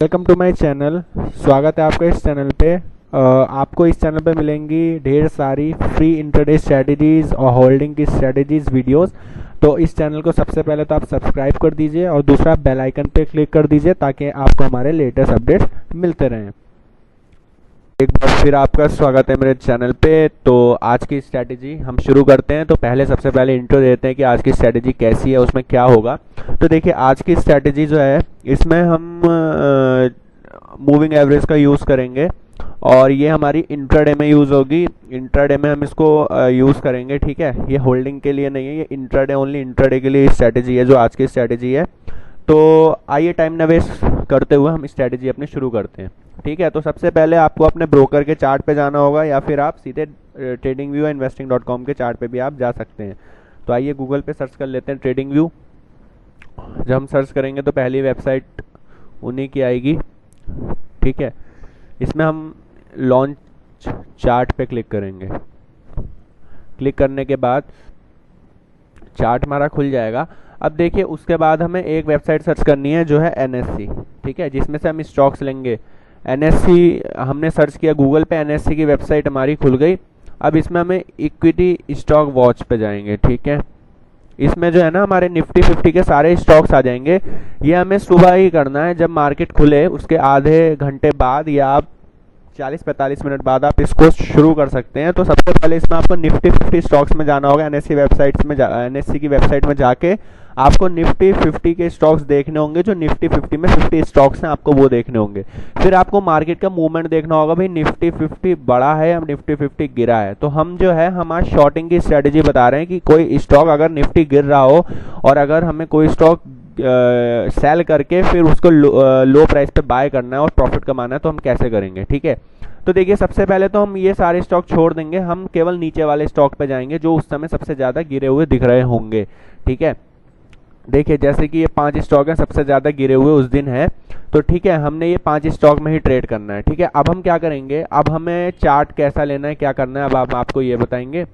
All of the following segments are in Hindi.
Welcome to my channel. स्वागत है आपका इस चैनल पे। आपको इस चैनल पे मिलेंगी ढेर सारी फ्री इंट्राडे स्ट्रेटजीज और होल्डिंग की स्ट्रेटजीज वीडियोस। तो इस चैनल को सबसे पहले तो आप सब्सक्राइब कर दीजिए और दूसरा बेल आइकन पे क्लिक कर दीजिए ताकि आपको हमारे लेटेस्ट अपडेट्स मिलते रहें। एक बार फिर आपका स्वागत है मेरे चैनल पे। तो आज की स्ट्रैटेजी हम शुरू करते हैं। तो पहले सबसे पहले इंट्रो देते हैं कि आज की स्ट्रैटेजी कैसी है, उसमें क्या होगा। तो देखिए, आज की स्ट्रैटेजी जो है इसमें हम मूविंग एवरेज का यूज़ करेंगे और ये हमारी इंट्राडे में यूज़ होगी। इंट्राडे में हम इसको यूज़ करेंगे, ठीक है। ये होल्डिंग के लिए नहीं है, ये इंट्राडे ओनली इंट्राडे के लिए स्ट्रैटेजी है जो आज की स्ट्रैटेजी है। तो आइए टाइम न वेस्ट करते हुए हम स्ट्रैटेजी अपनी शुरू करते हैं, ठीक है। तो सबसे पहले आपको अपने ब्रोकर के चार्ट पे जाना होगा या फिर आप सीधे ट्रेडिंग व्यू investing.com के चार्ट पे भी आप जा सकते हैं। तो आइए गूगल पे सर्च कर लेते हैं ट्रेडिंग व्यू। जब हम सर्च करेंगे तो पहली वेबसाइट उन्हीं की आएगी, ठीक है। इसमें हम लॉन्च चार्ट पे क्लिक करेंगे। क्लिक करने के बाद चार्ट हमारा खुल जाएगा। अब देखिए, उसके बाद हमें एक वेबसाइट सर्च करनी है जो है NSE, ठीक है, जिसमें से हम स्टॉक्स लेंगे। NSE हमने सर्च किया गूगल पे, NSE की वेबसाइट हमारी खुल गई। अब इसमें हमें इक्विटी स्टॉक वॉच पे जाएंगे, ठीक है। इसमें जो है ना हमारे निफ्टी 50 के सारे स्टॉक्स आ जाएंगे। ये हमें सुबह ही करना है, जब मार्केट खुले उसके आधे घंटे बाद या आप 40-45 मिनट बाद आप इसको शुरू कर सकते हैं। तो सबसे पहले इसमें आपको निफ्टी 50 स्टॉक्स में जाना होगा। NSE की वेबसाइट में जाके आपको निफ्टी 50 के स्टॉक्स देखने होंगे। जो निफ्टी 50 में 50 स्टॉक्स हैं आपको वो देखने होंगे। फिर आपको मार्केट का मूवमेंट देखना होगा, भाई निफ्टी 50 बढ़ा है या निफ्टी 50 गिरा है। तो हम जो है हम आज शॉर्टिंग की स्ट्रेटेजी बता रहे हैं कि कोई स्टॉक अगर निफ्टी गिर रहा हो और अगर हमें कोई स्टॉक सेल करके फिर उसको लो प्राइस पे बाय करना है और प्रॉफिट कमाना है तो हम कैसे करेंगे, ठीक है। तो देखिए, सबसे पहले तो हम ये सारे स्टॉक छोड़ देंगे, हम केवल नीचे वाले स्टॉक पे जाएंगे जो उस समय सबसे ज़्यादा गिरे हुए दिख रहे होंगे, ठीक है। देखिए, जैसे कि ये 5 स्टॉक हैं सबसे ज़्यादा गिरे हुए उस दिन है। तो ठीक है, हमने ये 5 स्टॉक में ही ट्रेड करना है, ठीक है। अब हम क्या करेंगे, अब हमें चार्ट कैसा लेना है, क्या करना है, अब आप आपको ये बताएंगे।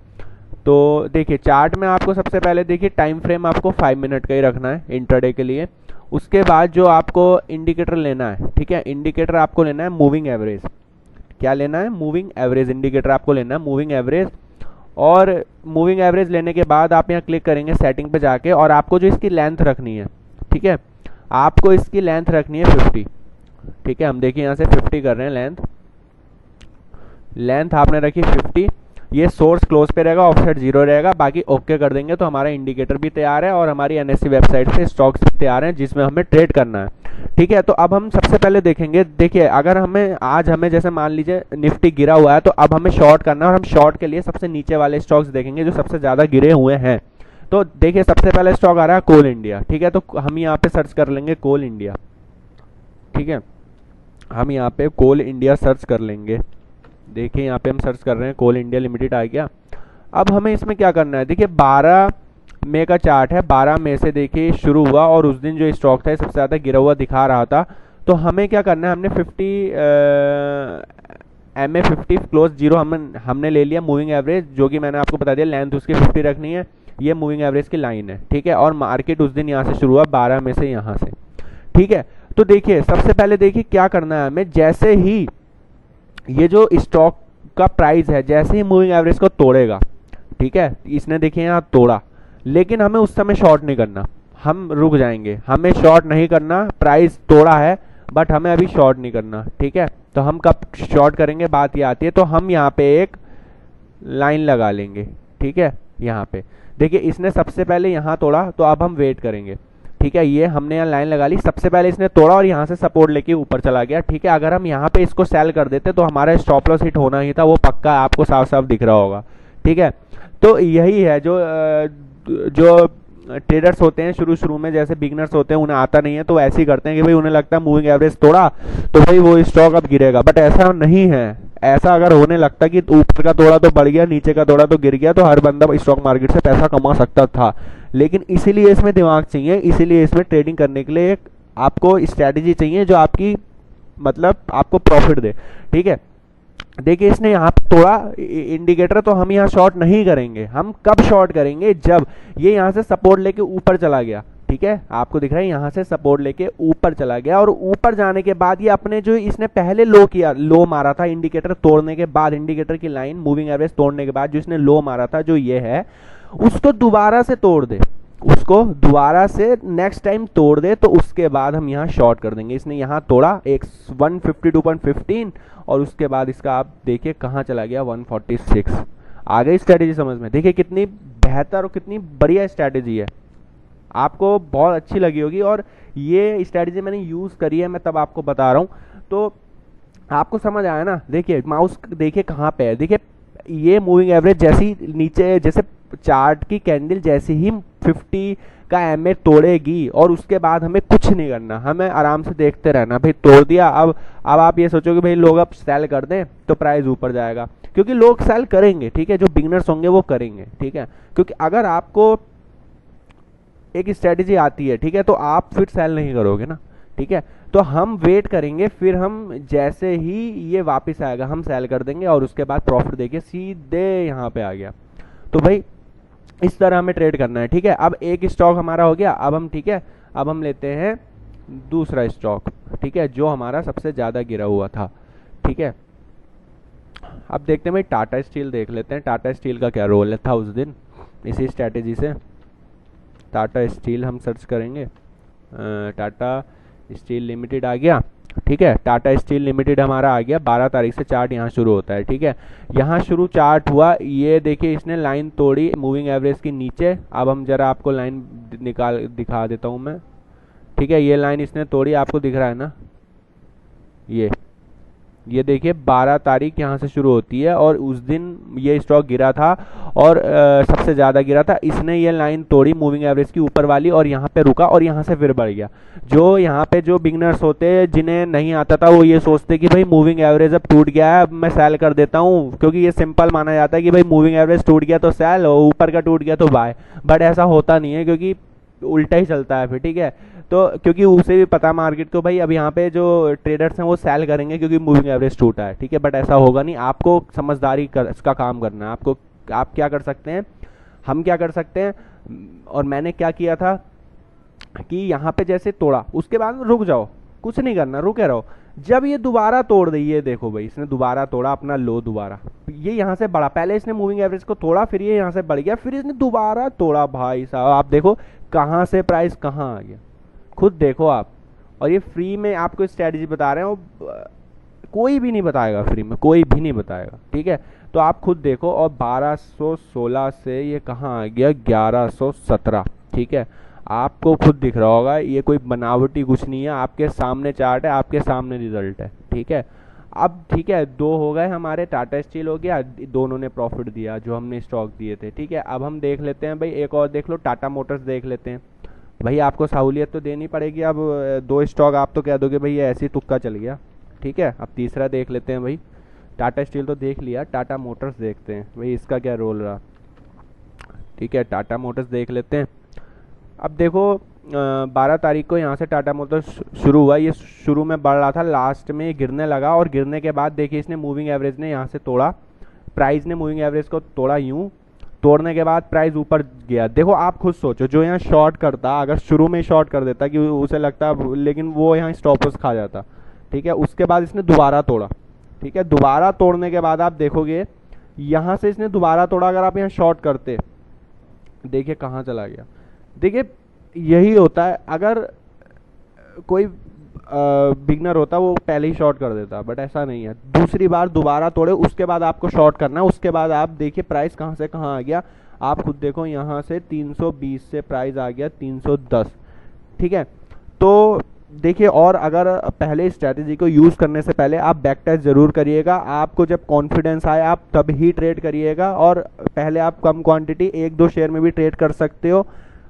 तो देखिए, चार्ट में आपको सबसे पहले देखिए टाइम फ्रेम आपको 5 मिनट का ही रखना है इंट्राडे के लिए। उसके बाद जो आपको इंडिकेटर लेना है, ठीक है, इंडिकेटर आपको लेना है मूविंग एवरेज। क्या लेना है? मूविंग एवरेज इंडिकेटर आपको लेना है, मूविंग एवरेज। और मूविंग एवरेज लेने के बाद आप यहाँ क्लिक करेंगे सेटिंग पे जाके, और आपको जो इसकी लेंथ रखनी है, ठीक है, आपको इसकी लेंथ रखनी है 50, ठीक है। हम देखिए यहाँ से 50 कर रहे हैं लेंथ आपने रखी 50। ये सोर्स क्लोज पे रहेगा, ऑफसेट 0 रहेगा। बाकी ओके कर देंगे तो हमारा इंडिकेटर भी तैयार है और हमारी NSE वेबसाइट से स्टॉक्स भी तैयार हैं जिसमें हमें ट्रेड करना है, ठीक है। तो अब हम सबसे पहले देखेंगे, देखिए अगर हमें जैसे मान लीजिए निफ्टी गिरा हुआ है तो अब हमें शॉर्ट करना है और हम शॉर्ट के लिए सबसे नीचे वाले स्टॉक्स देखेंगे जो सबसे ज़्यादा गिरे हुए हैं। तो देखिए, सबसे पहले स्टॉक आ रहा है कोल इंडिया, ठीक है। तो हम यहाँ पे सर्च कर लेंगे कोल इंडिया, ठीक है। हम यहाँ पे कोल इंडिया सर्च कर लेंगे। देखिए, यहाँ पे हम सर्च कर रहे हैं कोल इंडिया लिमिटेड आ गया। अब हमें इसमें क्या करना है, देखिए 12 मई का चार्ट है, 12 मई से देखिए शुरू हुआ और उस दिन जो स्टॉक था सबसे ज़्यादा गिरा हुआ दिखा रहा था। तो हमें क्या करना है, हमने 50 क्लोज 0 हमने ले लिया मूविंग एवरेज, जो कि मैंने आपको बता दिया लेंथ उसकी 50 रखनी है। ये मूविंग एवरेज की लाइन है, ठीक है। और मार्केट उस दिन यहाँ से शुरू हुआ 12 मई से यहाँ से, ठीक है। तो देखिए, सबसे पहले देखिए क्या करना है हमें, जैसे ही ये जो स्टॉक का प्राइस है जैसे ही मूविंग एवरेज को तोड़ेगा, ठीक है, इसने देखिए यहाँ तोड़ा, लेकिन हमें उस समय शॉर्ट नहीं करना, हम रुक जाएंगे, हमें शॉर्ट नहीं करना। प्राइस तोड़ा है बट हमें अभी शॉर्ट नहीं करना, ठीक है। तो हम कब शॉर्ट करेंगे, बात ये आती है। तो हम यहाँ पे एक लाइन लगा लेंगे, ठीक है। यहाँ पे देखिए, इसने सबसे पहले यहाँ तोड़ा तो अब हम वेट करेंगे, ठीक है। ये हमने यहाँ लाइन लगा ली, सबसे पहले इसने तोड़ा और यहाँ से सपोर्ट लेके ऊपर चला गया, ठीक है। अगर हम यहाँ पे इसको सेल कर देते तो हमारा स्टॉप लॉस हिट होना ही था, वो पक्का आपको साफ साफ दिख रहा होगा, ठीक है। तो यही है जो ट्रेडर्स होते हैं शुरू में, जैसे बिगनर्स होते हैं, उन्हें आता नहीं है तो ऐसे ही करते हैं कि भाई उन्हें लगता है मूविंग एवरेज तोड़ा तो भाई वो स्टॉक अब गिरेगा, बट ऐसा नहीं है। ऐसा अगर होने लगता कि ऊपर का तोड़ा तो बढ़ गया, नीचे का तोड़ा तो गिर गया, तो हर बंदा स्टॉक मार्केट से पैसा कमा सकता था। लेकिन इसीलिए इसमें दिमाग चाहिए, इसीलिए इसमें ट्रेडिंग करने के लिए एक आपको स्ट्रैटेजी चाहिए जो आपकी मतलब आपको प्रॉफिट दे, ठीक है। देखिए, इसने यहाँ पे तोड़ा इंडिकेटर, तो हम यहाँ शॉर्ट नहीं करेंगे। हम कब शॉर्ट करेंगे, जब ये यहाँ से सपोर्ट लेके ऊपर चला गया, ठीक है, आपको दिख रहा है यहाँ से सपोर्ट लेके ऊपर चला गया, और ऊपर जाने के बाद ये अपने जो इसने पहले लो किया, लो मारा था इंडिकेटर तोड़ने के बाद, इंडिकेटर की लाइन मूविंग एवरेज तोड़ने के बाद जो इसने लो मारा था जो ये है, उसको दोबारा से तोड़ दे, उसको दोबारा से नेक्स्ट टाइम तोड़ दे, तो उसके बाद हम यहाँ शॉर्ट कर देंगे। इसने यहाँ तोड़ा एक 152.15 और उसके बाद इसका आप देखिए कहाँ चला गया 146। आ गई स्ट्रैटेजी समझ में? देखिए कितनी बेहतर और कितनी बढ़िया स्ट्रैटेजी है, आपको बहुत अच्छी लगी होगी, और ये स्ट्रैटेजी मैंने यूज़ करी है, मैं तब आपको बता रहा हूँ, तो आपको समझ आया ना। देखिए माउस देखिए कहाँ पे है, देखिए ये मूविंग एवरेज जैसी नीचे, जैसे चार्ट की कैंडल जैसे ही 50 का एमए तोड़ेगी और उसके बाद हमें कुछ नहीं करना, हमें आराम से देखते रहना। भाई तोड़ दिया, अब आप ये सोचोगे भाई लोग अब सेल कर दें तो प्राइस ऊपर जाएगा, क्योंकि लोग सेल करेंगे, ठीक है, जो बिगनर्स होंगे वो करेंगे, ठीक है, क्योंकि अगर आपको एक स्ट्रेटेजी आती है, ठीक है, तो आप फिर सेल नहीं करोगे ना, ठीक है, तो हम वेट करेंगे, फिर हम जैसे ही ये वापस आएगा हम सेल कर देंगे, और उसके बाद प्रॉफिट देखिए सीधे यहाँ पे आ गया। तो भाई इस तरह हमें ट्रेड करना है, ठीक है। अब एक स्टॉक हमारा हो गया, अब हम, ठीक है, अब हम लेते हैं दूसरा स्टॉक, ठीक है, जो हमारा सबसे ज़्यादा गिरा हुआ था, ठीक है। अब देखते हैं भाई टाटा स्टील देख लेते हैं, टाटा स्टील का क्या रोल था उस दिन इसी स्ट्रैटेजी से। टाटा स्टील हम सर्च करेंगे, टाटा स्टील लिमिटेड आ गया, ठीक है, टाटा स्टील लिमिटेड हमारा आ गया। 12 तारीख से चार्ट यहाँ शुरू होता है, ठीक है, यहाँ शुरू चार्ट हुआ, ये देखिए इसने लाइन तोड़ी मूविंग एवरेज की नीचे। अब हम जरा आपको लाइन दिखा देता हूँ मैं, ठीक है, ये लाइन इसने तोड़ी, आपको दिख रहा है ना, ये देखिए 12 तारीख यहाँ से शुरू होती है, और उस दिन ये स्टॉक गिरा था, और सबसे ज़्यादा गिरा था। इसने ये लाइन तोड़ी मूविंग एवरेज की ऊपर वाली, और यहाँ पे रुका, और यहाँ से फिर बढ़ गया। जो यहाँ पे जो बिगनर्स होते, जिन्हें नहीं आता था, वो ये सोचते कि भाई मूविंग एवरेज अब टूट गया है, अब मैं सेल कर देता हूँ, क्योंकि ये सिंपल माना जाता है कि भाई मूविंग एवरेज टूट गया तो सेल, और ऊपर का टूट गया तो बाय। बट ऐसा होता नहीं है, क्योंकि उल्टा ही चलता है फिर, ठीक है, तो क्योंकि उसे भी पता मार्केट को भाई अब यहाँ पे जो ट्रेडर्स हैं वो सेल करेंगे क्योंकि मूविंग एवरेज टूटा है, ठीक है, बट ऐसा होगा नहीं। आपको समझदारी इसका काम करना है। आपको, आप क्या कर सकते हैं, हम क्या कर सकते हैं, और मैंने क्या किया था कि यहाँ पे जैसे तोड़ा उसके बाद रुक जाओ, कुछ नहीं करना, रुके रहो। जब ये दोबारा तोड़ दी, ये देखो भाई इसने दोबारा तोड़ा अपना लो, दोबारा ये यहाँ से बढ़ा, पहले इसने मूविंग एवरेज को तोड़ा, फिर ये यहाँ से बढ़ गया, फिर इसने दोबारा तोड़ा। भाई साहब आप देखो कहाँ से प्राइस कहाँ आ गया, खुद देखो आप। और ये फ्री में आपको स्ट्रैटेजी बता रहे हैं, कोई भी नहीं बताएगा फ्री में, कोई भी नहीं बताएगा, ठीक है, तो आप खुद देखो। और 1216 से ये कहाँ आ गया 1117, ठीक है, आपको खुद दिख रहा होगा, ये कोई बनावटी कुछ नहीं है, आपके सामने चार्ट है, आपके सामने रिजल्ट है, ठीक है। अब ठीक है, दो हो गए हमारे, टाटा स्टील हो गया, दोनों ने प्रॉफिट दिया जो हमने स्टॉक दिए थे, ठीक है। अब हम देख लेते हैं भाई, एक और देख लो, टाटा मोटर्स देख लेते हैं। भाई आपको सहूलियत तो देनी पड़ेगी, अब दो स्टॉक आप तो कह दोगे भाई ये ऐसे ही तुक्का चल गया, ठीक है। अब तीसरा देख लेते हैं भाई, टाटा स्टील तो देख लिया, टाटा मोटर्स देखते हैं भाई इसका क्या रोल रहा, ठीक है, टाटा मोटर्स देख लेते हैं। अब देखो 12 तारीख को यहाँ से टाटा मोटर्स शुरू हुआ, ये शुरू में बढ़ रहा था, लास्ट में गिरने लगा, और गिरने के बाद देखिए इसने मूविंग एवरेज ने यहाँ से तोड़ा, प्राइस ने मूविंग एवरेज को तोड़ा, यूँ तोड़ने के बाद प्राइस ऊपर गया। देखो आप खुद सोचो, जो यहाँ शॉर्ट करता, अगर शुरू में शॉर्ट कर देता कि उसे लगता, लेकिन वो यहाँ स्टॉप लॉस खा जाता, ठीक है। उसके बाद इसने दोबारा तोड़ा, ठीक है, दोबारा तोड़ने के बाद आप देखोगे यहाँ से इसने दोबारा तोड़ा, अगर आप यहाँ शॉर्ट करते, देखिए कहाँ चला गया। देखिए यही होता है, अगर कोई बिगनर होता वो पहले ही शॉर्ट कर देता, बट ऐसा नहीं है। दूसरी बार दोबारा तोड़े, उसके बाद आपको शॉर्ट करना है, उसके बाद आप देखिए प्राइस कहाँ से कहाँ आ गया, आप खुद देखो, यहाँ से 320 से प्राइस आ गया 310, ठीक है। तो देखिए, और अगर पहले स्ट्रैटेजी को यूज़ करने से पहले आप बैक टेस्ट ज़रूर करिएगा, आपको जब कॉन्फिडेंस आए आप तब ही ट्रेड करिएगा, और पहले आप कम क्वांटिटी 1-2 शेयर में भी ट्रेड कर सकते हो।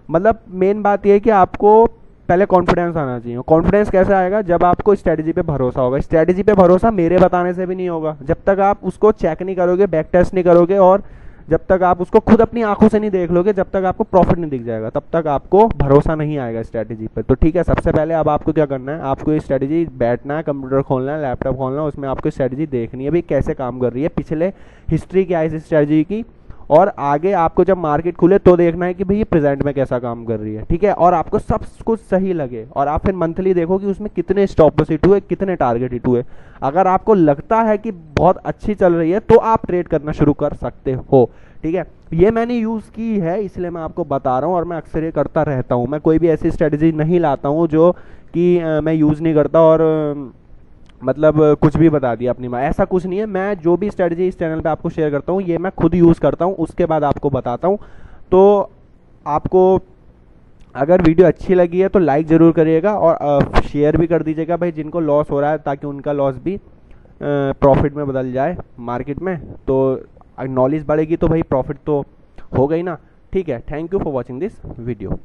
मतलब मेन बात यह है कि आपको पहले कॉन्फिडेंस आना चाहिए। कॉन्फिडेंस कैसे आएगा, जब आपको स्ट्रैटेजी पे भरोसा होगा। स्ट्रैटेजी पे भरोसा मेरे बताने से भी नहीं होगा, जब तक आप उसको चेक नहीं करोगे, बैक टेस्ट नहीं करोगे, और जब तक आप उसको खुद अपनी आंखों से नहीं देख लोगे, जब तक आपको प्रॉफिट नहीं दिख जाएगा, तब तक आपको भरोसा नहीं आएगा स्ट्रैटेजी पर। तो ठीक है, सबसे पहले अब आपको क्या करना है, आपको ये स्ट्रैटेजी बैठना है, कंप्यूटर खोलना है, लैपटॉप खोलना है, उसमें आपको स्ट्रैटेजी देखनी है भाई कैसे काम कर रही है, पिछले हिस्ट्री क्या है इस स्ट्रैटेजी की, और आगे आपको जब मार्केट खुले तो देखना है कि भाई ये प्रेजेंट में कैसा काम कर रही है, ठीक है। और आपको सब कुछ सही लगे और आप फिर मंथली देखो कि उसमें कितने स्टॉप लॉस हिट हुए, कितने टारगेट हिट हुए। अगर आपको लगता है कि बहुत अच्छी चल रही है तो आप ट्रेड करना शुरू कर सकते हो, ठीक है। ये मैंने यूज़ की है इसलिए मैं आपको बता रहा हूँ, और मैं अक्सर ये करता रहता हूँ। मैं कोई भी ऐसी स्ट्रेटजी नहीं लाता हूँ जो कि मैं यूज़ नहीं करता और मतलब कुछ भी बता दिया अपनी माँ, ऐसा कुछ नहीं है। मैं जो भी स्ट्रेटजी इस चैनल पे आपको शेयर करता हूँ ये मैं खुद यूज़ करता हूँ, उसके बाद आपको बताता हूँ। तो आपको अगर वीडियो अच्छी लगी है तो लाइक ज़रूर करिएगा और शेयर भी कर दीजिएगा भाई, जिनको लॉस हो रहा है, ताकि उनका लॉस भी प्रॉफिट में बदल जाए मार्केट में। तो नॉलेज बढ़ेगी तो भाई प्रॉफिट तो होगा ही ना, ठीक है। Thank you for watching this video.